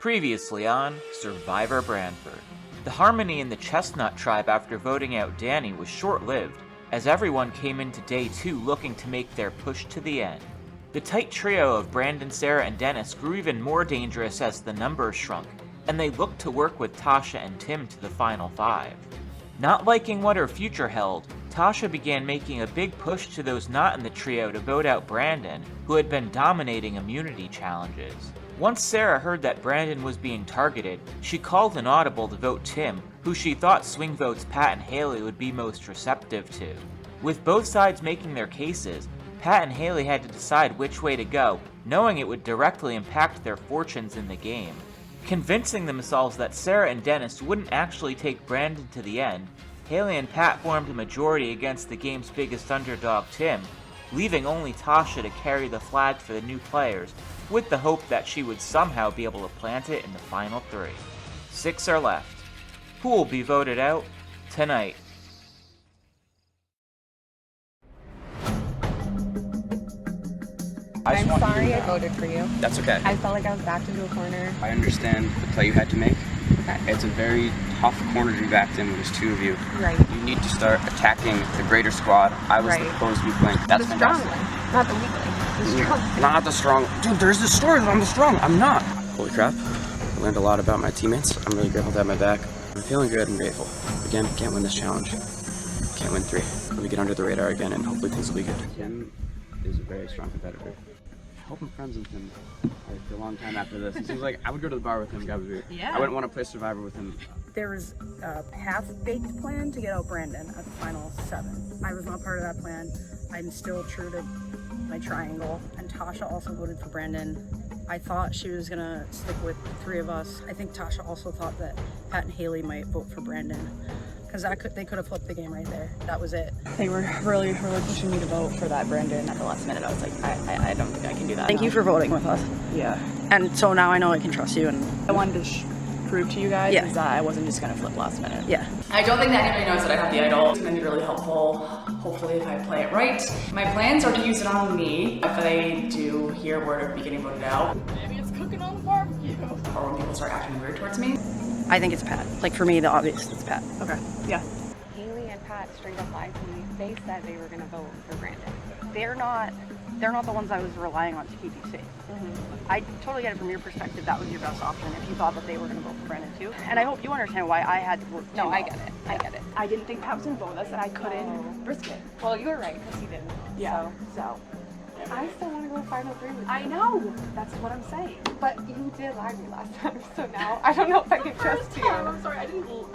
Previously on Survivor Branford. The harmony in the Chestnut tribe after voting out Danny was short-lived, as everyone came into day 2 looking to make their push to the end. The tight trio of Brandon, Sarah, and Dennis grew even more dangerous as the numbers shrunk, and they looked to work with Tasha and Tim to the final 5. Not liking what her future held, Tasha began making a big push to those not in the trio to vote out Brandon, who had been dominating immunity challenges. Once Sarah heard that Brandon was being targeted, she called an audible to vote Tim, who she thought swing votes Pat and Haley would be most receptive to. With both sides making their cases, Pat and Haley had to decide which way to go, knowing it would directly impact their fortunes in the game. Convincing themselves that Sarah and Dennis wouldn't actually take Brandon to the end, Haley and Pat formed a majority against the game's biggest underdog, Tim, leaving only Tasha to carry the flag for the new players, with the hope that she would somehow be able to plant it in the final 3. 6 are left. Who will be voted out tonight? I'm sorry I voted for you. That's okay. I felt like I was backed into a corner. I understand the play you had to make. Okay. It's a very tough corner to be backed in when there's 2 of you. Right. You need to start attacking the greater squad. I was the closed weak link. That's the strong fantastic. one, not the weak link. The strong one. Not the strong. Dude, there's this story that I'm the strong. I'm not. Holy crap. I learned a lot about my teammates. I'm really grateful to have my back. I'm feeling good and grateful. Again, can't win this challenge. Can't win 3. Let me get under the radar again and hopefully things will be good. Tim is a very strong competitor. I hope I'm friends with him for a long time after this. It seems like I would go to the bar with him. Yeah. I wouldn't want to play Survivor with him. There was a half-baked plan to get out Brandon at the final 7. I was not part of that plan. I'm still true to my triangle, and Tasha also voted for Brandon. I thought she was gonna stick with the 3 of us. I think Tasha also thought that Pat and Haley might vote for Brandon, because they could have flipped the game right there. That was it. They were really pushing me to vote for that Brandon at the last minute. I was like, I don't think I can do that. Thank you for voting with us. Yeah. And so now I know I can trust you. And I wanted to prove to you guys is that I wasn't just gonna flip last minute. yeah. I don't think that anybody knows that I have the idol. It's gonna be really helpful, hopefully, if I play it right. My plans are to use it on me. If I do hear word of me getting voted out, maybe it's cooking on the barbecue. Or when people start acting weird towards me. I think it's Pat. Like, for me, the obvious is Pat. Okay. Yeah. Haley and Pat straight up lied to me. They said they were going to vote for Brandon. They're not the ones I was relying on to keep you safe. I totally get it from your perspective. That was your best option if you thought that they were going to vote for Brandon too. And I hope you understand why I had to work. No, I get it. I get it. I didn't think Pat was gonna vote with us, and I couldn't risk it. Well, you were right because you didn't. Yeah. So. I still want to go final 3 with you. I know. That's what I'm saying. But you did lie to me last time, so now I don't know if I can trust you. I'm sorry. I don't know.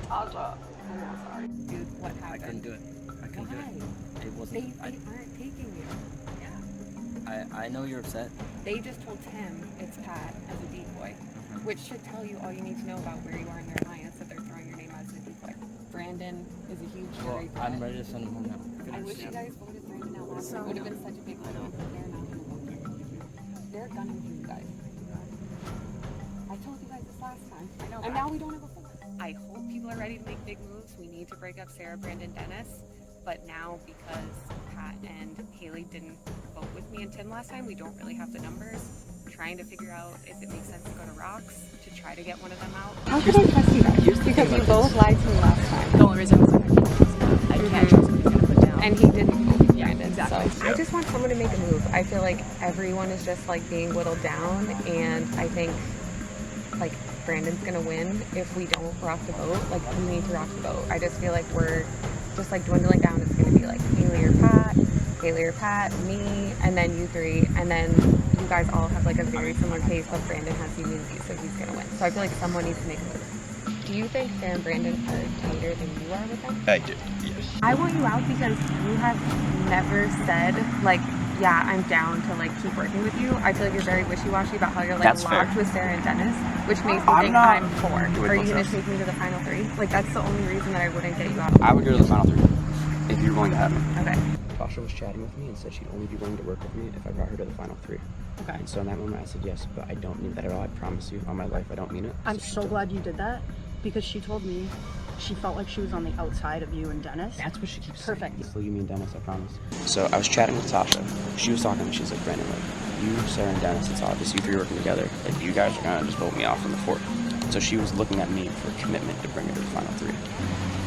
Tasha. I'm not sorry. Dude, what happened? I couldn't do it. I couldn't do it. It wasn't. They aren't taking you. I know you're upset. They just told Tim it's Pat as a decoy, which should tell you all you need to know about where you are in their alliance, that they're throwing your name as a decoy. Brandon is a huge jury threat. I'm ready to send him home now. I wish you guys voted Brandon out last. It would have been such a big deal, but they're not going to vote for you. They're gunning for you guys. I told you guys this last time. I know. And now we don't have a full. I hope people are ready to make big moves. We need to break up Sarah, Brandon, Dennis. But now, because Pat and Haley didn't vote with me and Tim last time, we don't really have the numbers. Trying to figure out if it makes sense to go to Rocks to try to get one of them out. How could I trust you guys? Because you both lied to me last time. The only reason was I can't trust him. He's gonna put down. And he didn't vote for Brandon. Exactly. So I just want someone to make a move. I feel like everyone is just like being whittled down, and I think like Brandon's gonna win if we don't rock the boat. Like, we need to rock the boat. I just feel like we're just like dwindling down. It's gonna be like Haley or Pat, me, and then you 3, and then you guys all have like a very similar case, but Brandon has the immunity, so he's gonna win. So I feel like someone needs to make a move. Do you think Sarah and Brandon are tighter than you are with them? I do, yes. I want you out because you have never said like, yeah, I'm down to like keep working with you. I feel like you're very wishy-washy about how you're like That's locked fair. with Sarah and Dennis, which makes me think I'm 4. Are you gonna take me to the final 3? Like, that's the only reason that I wouldn't get you out. I would go to the final 3 if you're going to have me. Okay. Tasha was chatting with me and said she'd only be willing to work with me if I brought her to the final 3. Okay. And so in that moment I said yes, but I don't mean that at all. I promise you on my life I don't mean it. I'm so glad you did that, because she told me she felt like she was on the outside of you and Dennis. That's what she keeps Perfect. saying. Still you mean Dennis, I promise. So I was chatting with Tasha. She was talking to me. She's like, Brandon, like, you, Sarah, and Dennis, it's obvious you three working together. Like, you guys are gonna just vote me off from the fort. So she was looking at me for commitment to bring her to the final three.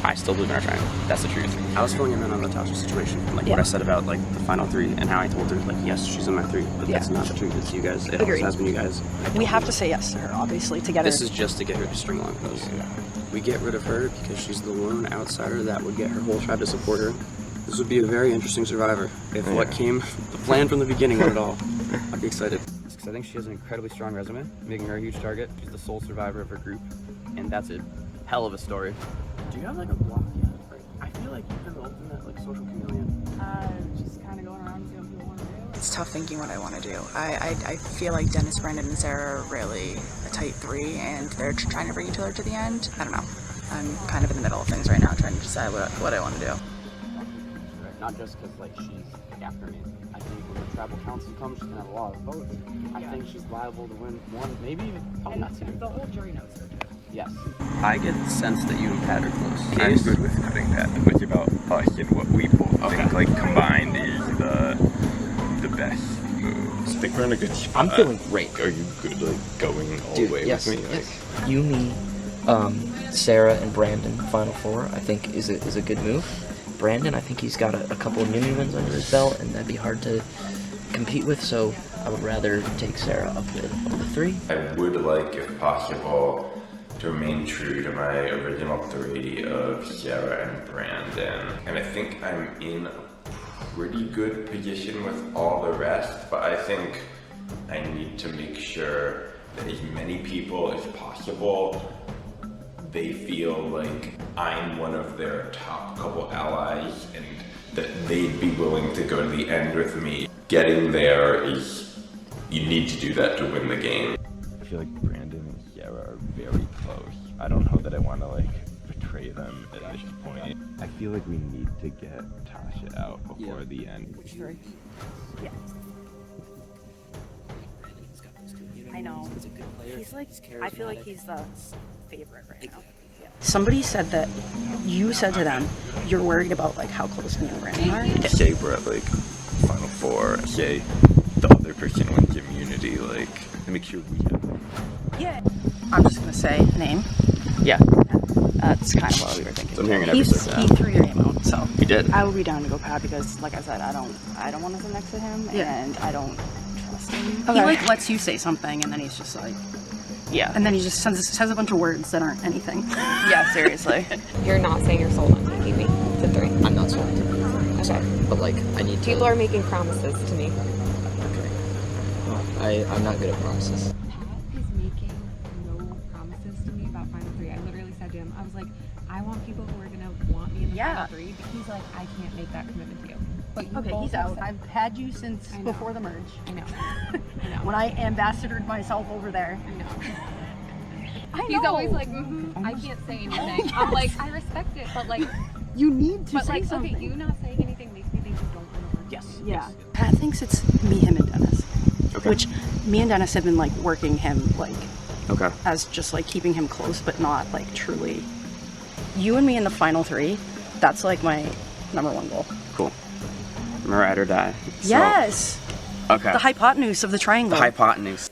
I still believe in our triangle. That's the truth. I was filling him in on the Tasha situation, like what I said about like the final three and how I told her, like, yes, she's in my three, but that's not the truth. It's you guys. It always has been you guys. We have to say yes to her, obviously, together. This is just to get her to string along those. We get rid of her because she's the lone outsider that would get her whole tribe to support her. This would be a very interesting Survivor if what came, the plan from the beginning went at all. I'd be excited. Because I think she has an incredibly strong resume, making her a huge target. She's the sole survivor of her group, and that's a hell of a story. Do you have like a block yet? I feel like you've been the ultimate like social chameleon. Just kind of going around and doing what people want to do. It's tough thinking what I want to do. I feel like Dennis, Brandon, and Sarah are really a tight three, and they're trying to bring each other to the end. I don't know. I'm kind of in the middle of things right now, trying to decide what I want to do. Not just because like she's after me. I think when the tribal council comes, she's gonna have a lot of votes. I think she's liable to win one, maybe even probably not two. The whole jury knows her. Yes. I get the sense that you and Pat are close. I'm good with cutting Pat. It's about us and what we both think like combined is the best move. I think we're in a good spot. I'm feeling great. Are you good like going all Dude, the way yes, with me? yes. You, me, Sarah, and Brandon, final four, I think is a good move. Brandon, I think he's got a couple of mini wins under his belt, and that'd be hard to compete with, so I would rather take Sarah up with the three. I would like, if possible, to remain true to my original three of Sarah and Brandon. And I think I'm in a pretty good position with all the rest, but I think I need to make sure that as many people as possible, they feel like I'm one of their top couple allies and that they'd be willing to go to the end with me. Getting there is, you need to do that to win the game. I feel like Brandon and Sarah are very close. I don't know that I want to like betray them at this point. I feel like we need to get Tasha out before the end. Yeah. I know. He's like, I feel like he's the favorite right now. Somebody said that you said to them, you're worried about like how close me and Brandon are. Say we're at like final four. Say the other person wins immunity. Like to make sure we have. Yeah. I'm just gonna say name. Yeah. That's kind of what we were thinking. So I'm hearing an He episode. threw your name out, so He did. I would be down to go Pat because, like I said, I don't want to sit next to him, and I don't trust him. He like lets you say something, and then he's just like, yeah, and then he just says a bunch of words that aren't anything. Yeah, seriously. You're not saying you're sold on taking me to 3. I'm not sold. Okay. But like, I need to... People are making promises to me. Okay. I'm not good at promises. Pat is making no promises to me about final 3. I literally said to him, I was like, I want people who are gonna want me in the final 3. But he's like, I can't make that commitment to you. But you Okay, both he's have out. said- I've had you since before the merge. I know. I know. When I ambassadored myself over there. I know. I He's know. always like, I can't say anything. I'm like, I respect it, but like, you need to but say like, something. okay, you not saying anything makes me think you don't want to work. Yes. Yeah. Pat thinks it's me, him, and Dennis. Okay. Which me and Dennis have been like working him like Okay. as just like keeping him close, but not like truly. You and me in the final 3. That's like my #1 goal. Cool. Remember, ride or die. So, Yes. Okay. The hypotenuse of the triangle. The hypotenuse.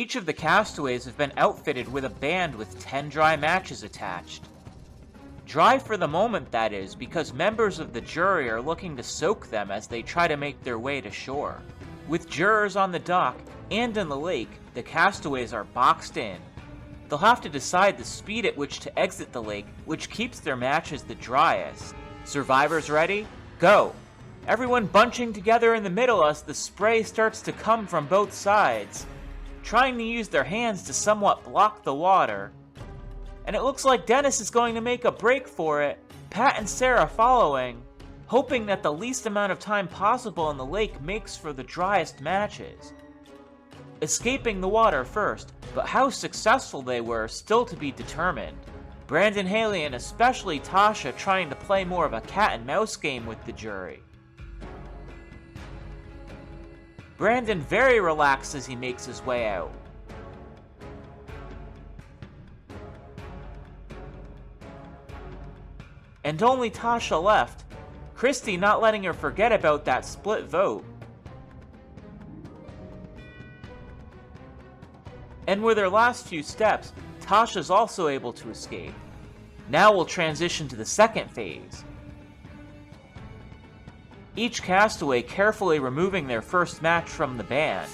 Each of the castaways have been outfitted with a band with 10 dry matches attached. Dry for the moment, that is, because members of the jury are looking to soak them as they try to make their way to shore. With jurors on the dock and in the lake, the castaways are boxed in. They'll have to decide the speed at which to exit the lake, which keeps their matches the driest. Survivors ready? Go! Everyone bunching together in the middle as the spray starts to come from both sides, trying to use their hands to somewhat block the water. And it looks like Dennis is going to make a break for it, Pat and Sarah following, hoping that the least amount of time possible in the lake makes for the driest matches. Escaping the water first, but how successful they were still to be determined. Brandon, Haley, and especially Tasha trying to play more of a cat and mouse game with the jury. Brandon very relaxed as he makes his way out. And only Tasha left, Christy not letting her forget about that split vote. And with her last few steps, Tasha's also able to escape. Now we'll transition to the second phase. Each castaway carefully removing their first match from the band.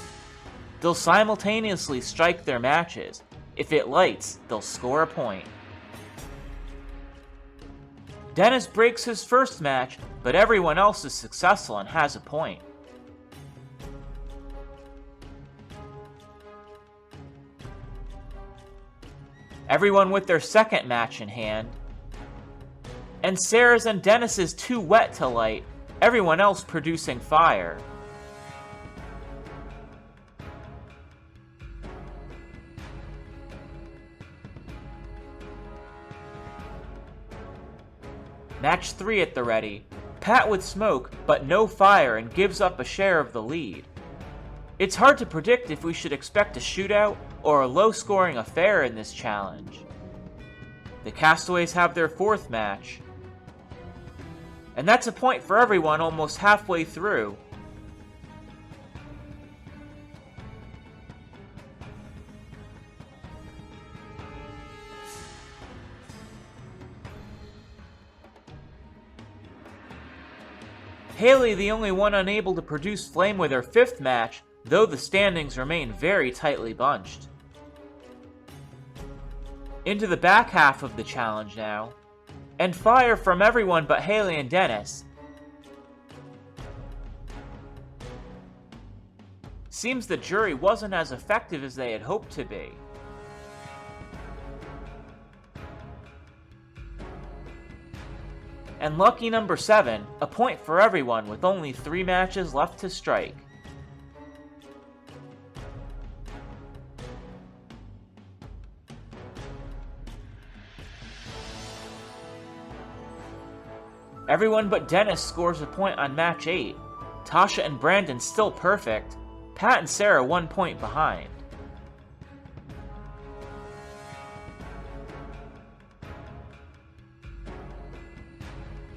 They'll simultaneously strike their matches. If it lights, they'll score a point. Dennis breaks his first match, but everyone else is successful and has a point. Everyone with their second match in hand. And Sarah's and Dennis's too wet to light, everyone else producing fire. Match 3 at the ready. Pat with smoke, but no fire, and gives up a share of the lead. It's hard to predict if we should expect a shootout or a low-scoring affair in this challenge. The castaways have their fourth match. And that's a point for everyone almost halfway through. Haley the only one unable to produce flame with her fifth match, though the standings remain very tightly bunched. Into the back half of the challenge now, and fire from everyone but Haley and Dennis. Seems the jury wasn't as effective as they had hoped to be. And lucky number 7, a point for everyone with only 3 matches left to strike. Everyone but Dennis scores a point on match 8. Tasha and Brandon still perfect. Pat and Sarah 1 point behind.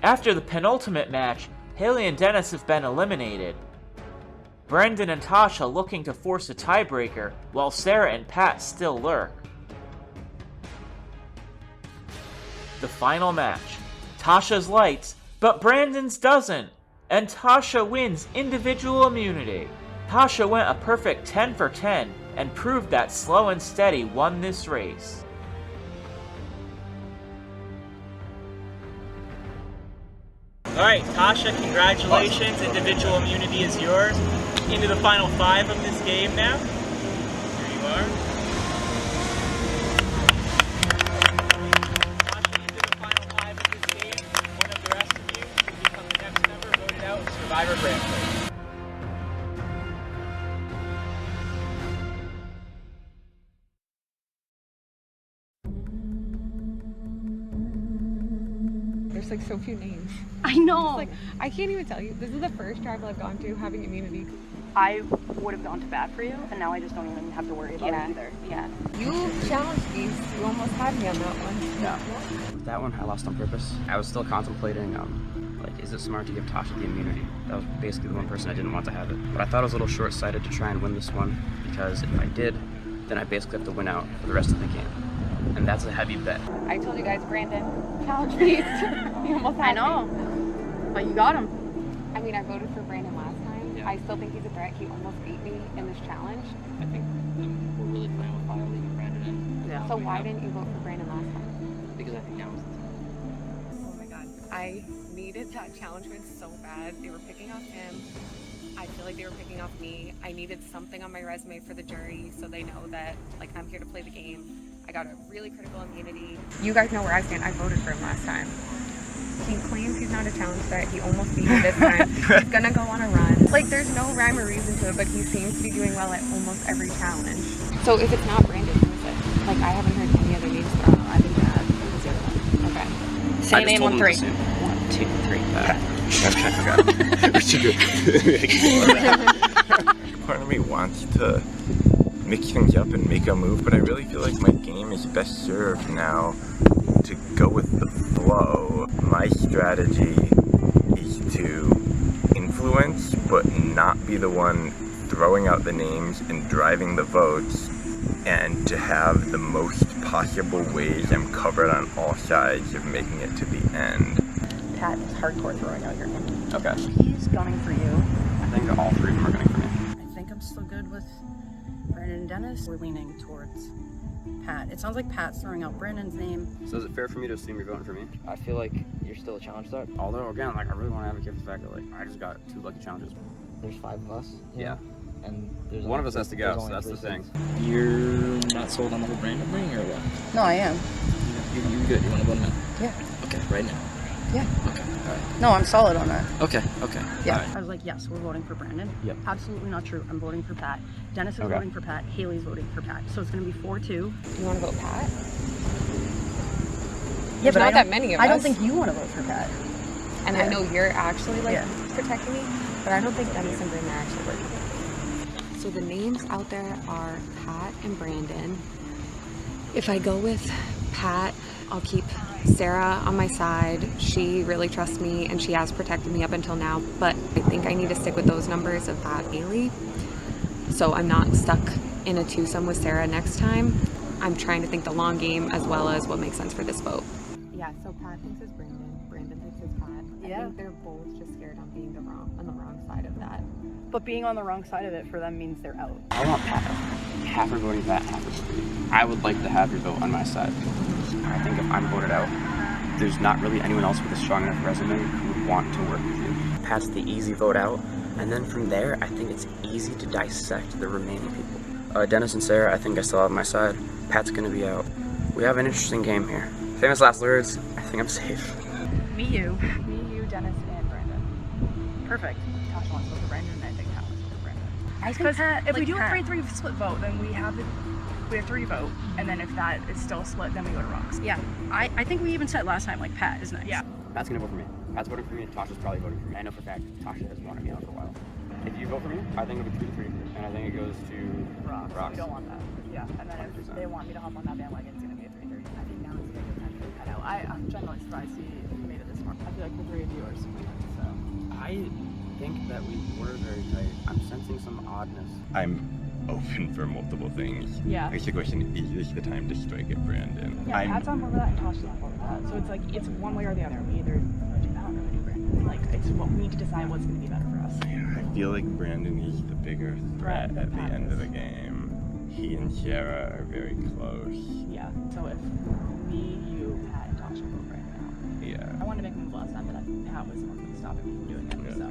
After the penultimate match, Haley and Dennis have been eliminated. Brandon and Tasha looking to force a tiebreaker, while Sarah and Pat still lurk. The final match. Tasha's lights, but Brandon's doesn't, and Tasha wins individual immunity. Tasha went a perfect 10 for 10 and proved that Slow and Steady won this race. Alright, Tasha, congratulations. Individual immunity is yours. Into the final 5 of this game now. Here you are. Tasha, into the final 5 of this game. One of the rest of you will become the next member voted out in Survivor Branford. There's like so few names. I know. Like, I can't even tell you. This is the first tribal I've gone to having immunity. I would have gone to bat for you, and now I just don't even have to worry about it either. Yeah. You challenged me. You almost had me on that one. Yeah. That one I lost on purpose. I was still contemplating, like, is it smart to give Tasha the immunity? That was basically the one person I didn't want to have it. But I thought it was a little short-sighted to try and win this one, because if I did, then I basically have to win out for the rest of the game. And that's a heavy bet. I told you guys, Brandon, challenge me. You almost had I know, but you got him. I mean, I voted for Brandon last time. Yeah. I still think he's a threat. He almost beat me in this challenge. I think we're really playing with fire leaving Brandon in. Yeah. So why didn't you vote for Brandon last time? Because I think now is the time. Oh my god. I needed that challenge win so bad. They were picking off him. I feel like they were picking off me. I needed something on my resume for the jury so they know that like I'm here to play the game. I got a really critical immunity. You guys know where I stand. I voted for him last time. He claims he's not a challenge threat. He almost beat me this time. He's gonna go on a run. Like there's no rhyme or reason to it, but he seems to be doing well at almost every challenge. So if it's not Brandon, who is it? Like I haven't heard any other names thrown. I think that is the other one. Okay. Say name 1, 3. 1, 2, 3. Part of me wants to mix things up and make a move, but I really feel like my game is best served now to go with the flow. My strategy is to influence, but not be the one throwing out the names and driving the votes, and to have the most possible ways I'm covered on all sides of making it to the end. Pat is hardcore throwing out your name. Okay. He's gunning for you. I think all three of them are gunning for me. I think I'm still good with Brandon and Dennis. We're leaning towards Pat. It sounds like Pat's throwing out Brandon's name. So is it fair for me to assume you're voting for me? I feel like you're still a challenge threat. Although, again, like, I really want to advocate for the fact that, like, I just got 2 lucky challenges. There's 5 of us. Yeah. And there's One of us has to go, there's so only that's the 3 thing. things. You're not sold on the whole Brandon thing, or what? No, I am. You're good. You want to vote now? Yeah. Okay, right now. Yeah. Okay, all right. No, I'm solid on that. Okay. Yeah. All right. I was like, yes, we're voting for Brandon. Yep. Absolutely not true. I'm voting for Pat. Dennis is Okay. voting for Pat. Haley's voting for Pat. So it's going to be 4-2. Do you want to vote Pat? Yeah, There's but not that many of us. I don't think you want to vote for Pat. And I know you're actually like Yeah. protecting me, but I don't think Dennis and Brandon are actually working. So the names out there are Pat and Brandon. If I go with Pat, I'll keep Sarah on my side. She really trusts me and she has protected me up until now, but I think I need to stick with those numbers of Pat Haley. So I'm not stuck in a twosome with Sarah next time. I'm trying to think the long game as well as what makes sense for this vote. Yeah, so Pat thinks it's Brandon. Brandon thinks it's Pat. Yeah. I think they're both just scared on being on the wrong side of that. But being on the wrong side of it for them means they're out. I want Pat. Half are voting Pat, half are voting me. I would like to have your vote on my side. I think if I'm voted out, there's not really anyone else with a strong enough resume who would want to work with you. Pat's the easy vote out, and then from there, I think it's easy to dissect the remaining people. Dennis and Sarah, I think I still have my side. Pat's gonna be out. We have an interesting game here. Famous last words, I think I'm safe. Me, you. Me, you, Dennis, and Brandon. Perfect. Tasha wants to vote for Brandon, and I think Pat wants to vote for Brandon. Because if we do Pat. a 3-3 split vote, then we have 3 vote, and then if that is still split, then we go to wrongs. Yeah. I think we even said last time, like, Pat is nice. Yeah. Pat's gonna vote for me. Pat's voting for me, Tasha's probably voting for me. I know for a fact Tasha has wanted me out for a while. If you vote for me, I think it'll be 3-3, and I think it goes to Rocks. Rocks. We don't want that. Yeah, and then if 100%. they want me to hop on that bandwagon, it's going to be a 3-3. I think now is a good time to cut out. I'm generally surprised he made it this far. I feel like the 3 of you are super nice, so. I think that we were very tight. I'm sensing some oddness. I'm open for multiple things. Yeah. I guess the question is this the time to strike at Brandon? Yeah, Pat's on board with that and Tasha's on board with that. So it's like, it's one way or the other. We either do that or we do Brandon. Like, it's what we need to decide what's going to be better for us. I feel like Brandon is the bigger threat at the end of the game. He and Sarah are very close. Yeah, so if me, you, Pat, and Tasha vote Brandon out. Yeah. I wanted to make a move last time, but Pat was the one who stopped me from doing it, Yeah. so.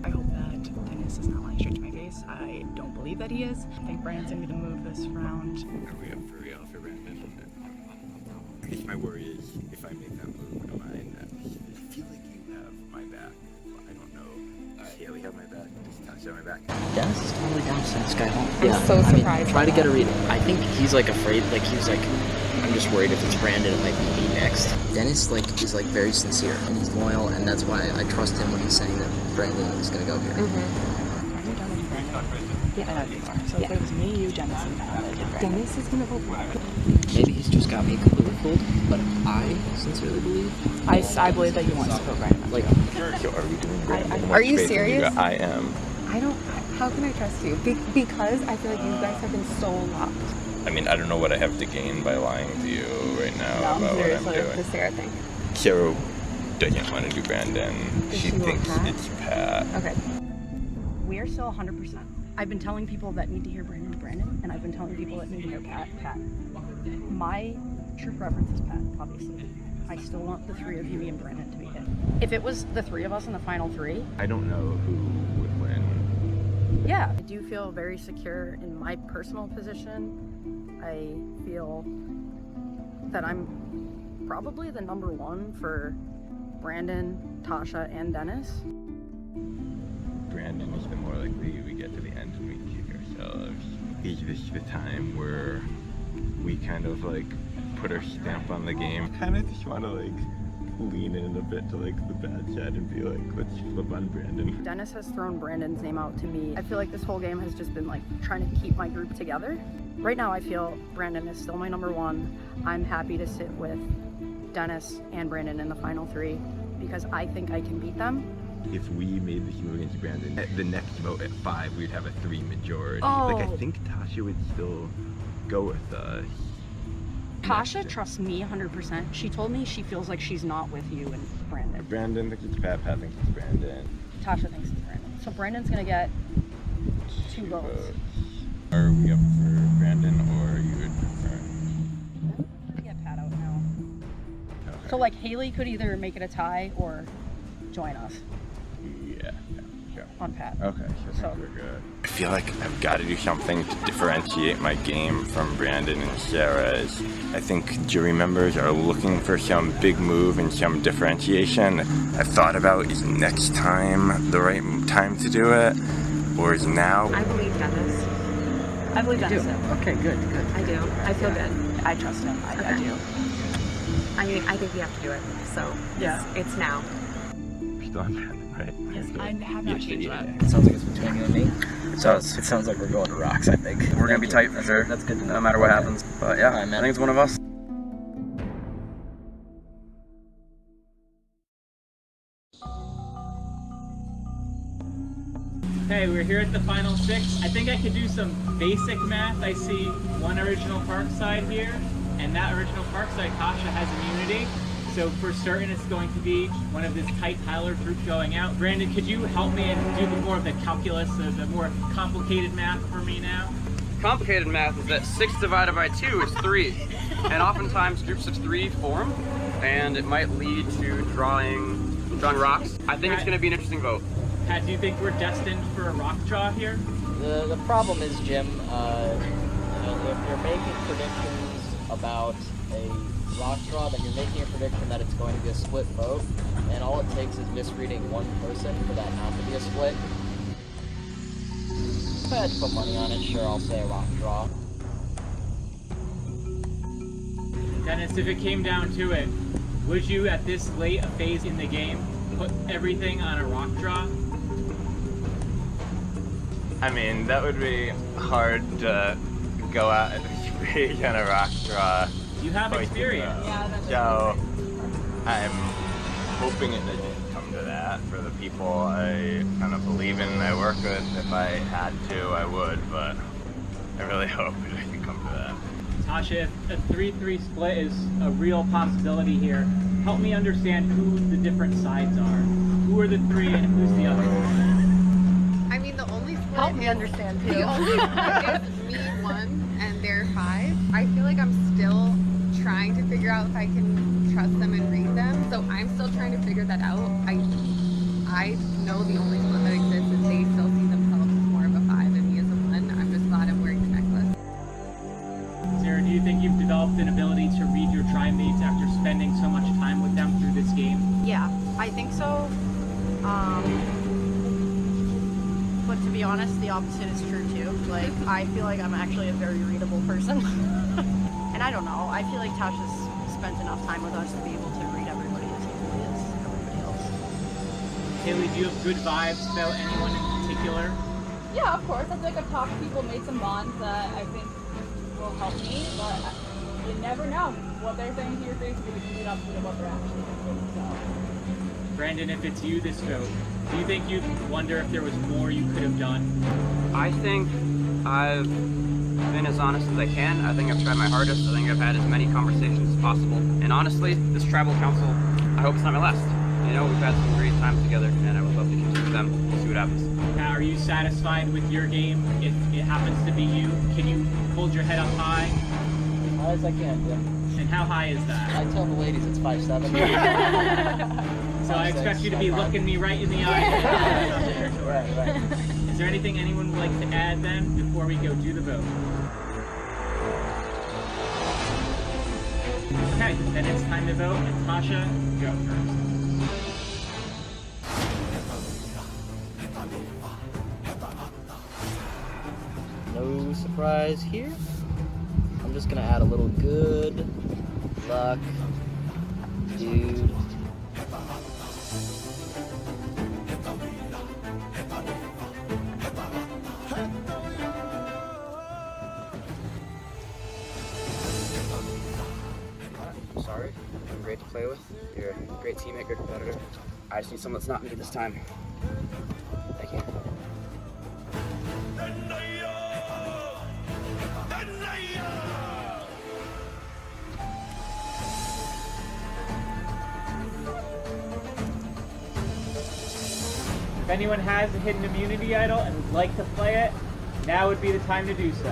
I hope that Dennis is not lying straight to my face. I don't believe that he is. I think Brandon's going to be the move this round. Are we up for real for Brandon? I guess my worry is if I make that move, am I I feel like you have my back. Well, I don't know. Haley have my back. Does Tasha have my back? Dennis is totally down to send this guy home. I'm so I mean, surprised try by to get a that. read. I think he's like afraid, like he was like, I'm just worried if it's Brandon, it might be me next. Dennis like is like very sincere and he's loyal, and that's why I trust him when he's saying that Brandon is gonna go here. Are you done with Brandon? Yeah, I know you are. So if it was me, you, Dennis, and Pat, I did Brandon. Dennis is gonna vote Brandon. Maybe he's just got me completely fooled, but I sincerely believe. I believe that he wants to vote Brandon. Like, So are we doing Brandon? Are you What's faith in serious? I am. I don't. How can I trust you? Because I feel like you guys have been so locked. I mean, I don't know what I have to gain by lying to you right now about what I'm doing. What does Sarah think? Sarah doesn't want to do Brandon. She she want thinks Pat? it's Pat. Okay. We're still 100%. I've been telling people that need to hear Brandon, and I've been telling people that need to hear Pat. My true preference is Pat, obviously. I still want the three of you and Brandon to be hit. If it was the three of us in the final three, I don't know who would win. yeah. I do feel very secure in my personal position. I feel that I'm probably the number one for Brandon, Tasha, and Dennis. Brandon is the more likely we get to the end and we kick ourselves. Is this the time where we kind of like put our stamp on the game? Kind of just want to like lean in a bit to like the bad side and be like, let's flip on Brandon. Dennis has thrown Brandon's name out to me. I feel like this whole game has just been like trying to keep my group together. Right now I feel Brandon is still my number one. I'm happy to sit with Dennis and Brandon in the final three because I think I can beat them. If we made this move against Brandon, at the next vote at 5, we'd have a 3 majority. Oh. Like, I think Tasha would still go with us. Tasha trusts me 100%. She told me she feels like she's not with you and Brandon. Brandon thinks it's Pat, Pat thinks it's Brandon. Tasha thinks it's Brandon. So Brandon's gonna get 2 votes. Are we up for Brandon or you would prefer? Get Pat out now. Okay. So like Haley could either make it a tie or join us Yeah, sure. on Pat. Okay, so we're good. I feel like I've got to do something to differentiate my game from Brandon and Sarah's. I think jury members are looking for some big move and some differentiation. I've thought about, is next time the right time to do it? Or is now? I believe Dennis. I believe Dennis. Okay, good. I do. I feel good. I trust him. I do. I mean, I think we have to do it. So Yeah. it's now. We're still on Brandon, right? Yes, I have not changed that. It sounds like it's between you and me. It sounds like we're going to rocks, I think. We're going to be tight for sure. That's good to know. No matter what happens. But yeah, Alright, man. I think it's one of us. Okay, we're here at the final 6. I think I could do some basic math. I see one original Parkside here, and that original Parkside, Tasha, has immunity. So for certain it's going to be one of this tight Tyler group going out. Brandon, could you help me and do more of the calculus, the more complicated math for me now? Complicated math is that 6 divided by 2 is 3. And oftentimes groups of 3 form, and it might lead to drawing rocks. I think it's going to be an interesting vote. Pat, do you think we're destined for a rock draw here? The problem is, Jim, you know, if you're making predictions about a rock draw, then you're making a prediction that it's going to be a split vote, and all it takes is misreading one person for that not to be a split. If I had to put money on it, sure, I'll say a rock draw. Dennis, if it came down to it, would you, at this late a phase in the game, put everything on a rock draw? I mean, that would be hard to go out at this big on a rock draw. You have experience. So I'm hoping it doesn't come to that for the people I kind of believe in and I work with. If I had to, I would, but I really hope it doesn't come to that. Tasha, if a 3-3 split is a real possibility here, help me understand who the different sides are. Who are the 3 and who's the other 1? I mean, the only split Help me understand too. The only split is me 1 and they're 5. I feel like I'm still trying to figure out if I can trust them and read them. So I'm still trying to figure that out. I know the only split that exists is they still see themselves as more of a 5 and me as a 1. I'm just glad I'm wearing the necklace. Sarah, do you think you've developed an ability to read your tri-mates after spending so much time with them through this game? Yeah, I think so. But to be honest, the opposite is true too. Like, I feel like I'm actually a very readable person. And I don't know, I feel like Tasha's spent enough time with us to be able to read everybody as equally as everybody else. Haley, do you have good vibes about anyone in particular? Yeah, of course. I feel like I've talked to people, made some bonds that I think will help me, but you never know. What they're saying to your face is the complete opposite of what they're actually thinking, so. Brandon, if it's you this vote, do you think you'd wonder if there was more you could have done? I think I've been as honest as I can. I think I've tried my hardest. I think I've had as many conversations as possible. And honestly, this tribal council, I hope it's not my last. You know, we've had some great times together, and I would love to continue them. We'll see what happens. Now, are you satisfied with your game? If it happens to be you, can you hold your head up high? As high as I can, yeah. And how high is that? I tell the ladies it's 5'7". So I expect you to be looking me right in the eye. Right. Is there anything anyone would like to add then before we go do the vote? Okay, then it's time to vote, and Tasha, go first. No surprise here. I'm just gonna add a little good luck, dude. I'm sorry. I'm great to play with. You're a great teammate, good competitor. I just need someone that's not me this time. Thank you. If anyone has a hidden immunity idol and would like to play it, now would be the time to do so.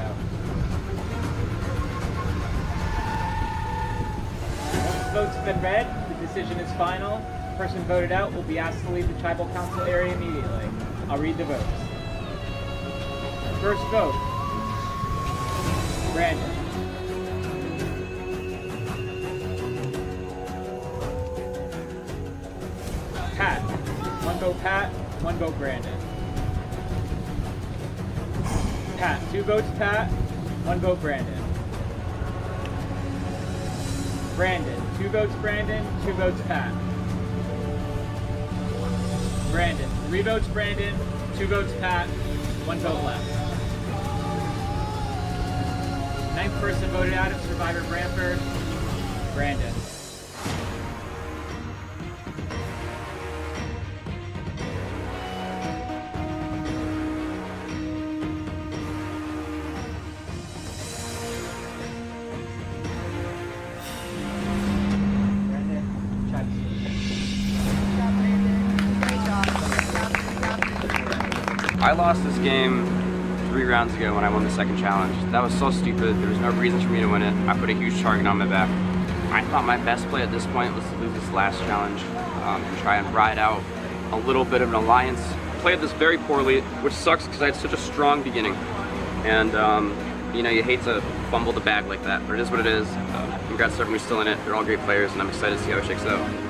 Once the votes have been read, the decision is final. The person voted out will be asked to leave the tribal council area immediately. I'll read the votes. First vote, Brandon. Pat. One vote Pat, one vote Brandon. Pat. 2 votes Pat, 1 vote Brandon. Brandon. 2 votes Brandon, 2 votes Pat. Brandon. 3 votes Brandon, 2 votes Pat, 1 vote left. 9th person voted out of Survivor Branford, Brandon. I lost this game 3 rounds ago when I won the second challenge. That was so stupid. There was no reason for me to win it. I put a huge target on my back. I thought my best play at this point was to lose this last challenge and try and ride out a little bit of an alliance. I played this very poorly, which sucks because I had such a strong beginning. And you know, you hate to fumble the bag like that, but it is what it is. Congrats to everyone who's still in it. They're all great players, and I'm excited to see how it shakes out.